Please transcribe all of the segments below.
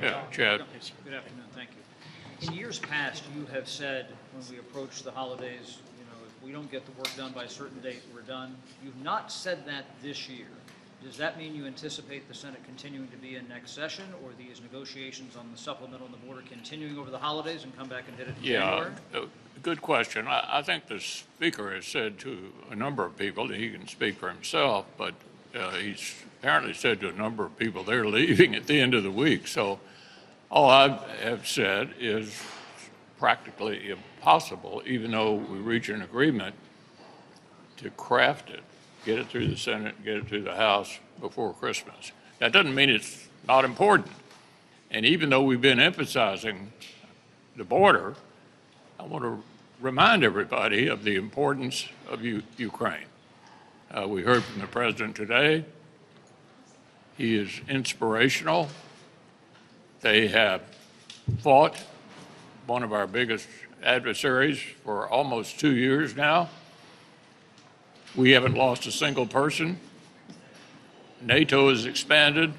Yeah, Chad. Good afternoon, thank you. In years past, you have said when we approach the holidays, if we don't get the work done by a certain date, we're done. You've not said that this year. Does that mean you anticipate the Senate continuing to be in next session, or these negotiations on the supplemental and the border continuing over the holidays and come back and hit it in January? Good question. I think the Speaker has said to a number of people, that he can speak for himself, but he's apparently said to a number of people they're leaving at the end of the week. So all I have said is practically impossible, even though we reach an agreement, to craft it, get it through the Senate, get it through the House before Christmas. That doesn't mean it's not important. And even though we've been emphasizing the border, I want to remind everybody of the importance of Ukraine. We heard from the president today. He is inspirational. They have fought one of our biggest adversaries for almost 2 years now. We haven't lost a single person. NATO has expanded.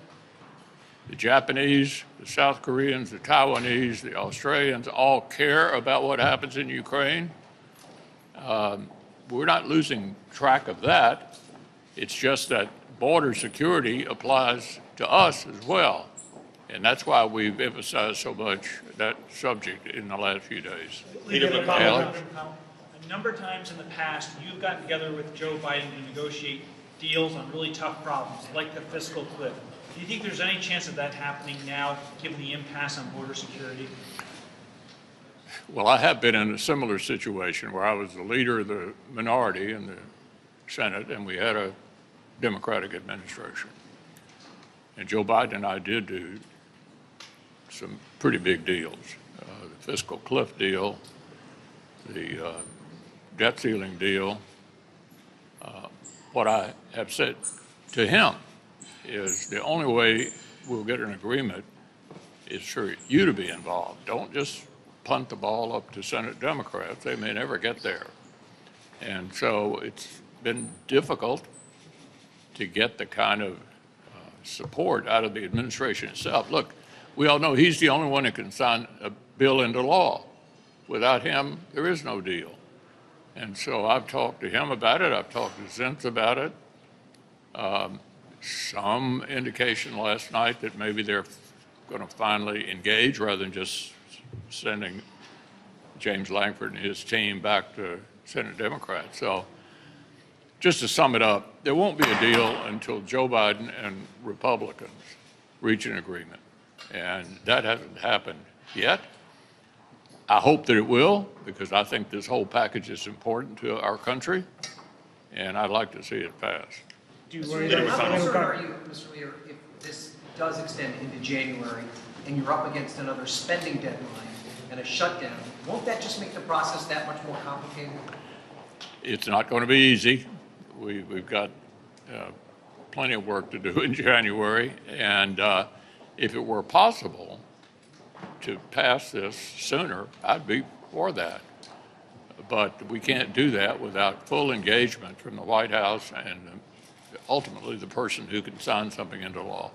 The Japanese, the South Koreans, the Taiwanese, the Australians all care about what happens in Ukraine. We're not losing track of that. It's just that border security applies to us as well. And that's why we've emphasized so much that subject in the last few days. Leader McConnell. A number of times in the past, you've gotten together with Joe Biden to negotiate deals on really tough problems, like the fiscal cliff. Do you think there's any chance of that happening now, given the impasse on border security? Well, I have been in a similar situation where I was the leader of the minority in the Senate, and we had a Democratic administration. And Joe Biden and I did do some pretty big deals. The fiscal cliff deal, the debt ceiling deal. What I have said to him is the only way we'll get an agreement is for you to be involved. Don't just punt the ball up to Senate Democrats. They may never get there. And so it's been difficult to get the kind of support out of the administration itself. Look, we all know he's the only one that can sign a bill into law. Without him, there is no deal. And so I've talked to him about it. I've talked to Zentz about it. Some indication last night that maybe they're going to finally engage rather than just sending James Lankford and his team back to Senate Democrats. So just to sum it up, there won't be a deal until Joe Biden and Republicans reach an agreement. And that hasn't happened yet. I hope that it will, because I think this whole package is important to our country, and I'd like to see it pass. How concerned are you, Mr. Leader, if this does extend into January and you're up against another spending deadline and a shutdown? Won't that just make the process that much more complicated? It's not going to be easy. We've got plenty of work to do in January, and if it were possible to pass this sooner, I'd be for that. But we can't do that without full engagement from the White House and ultimately the person who can sign something into law.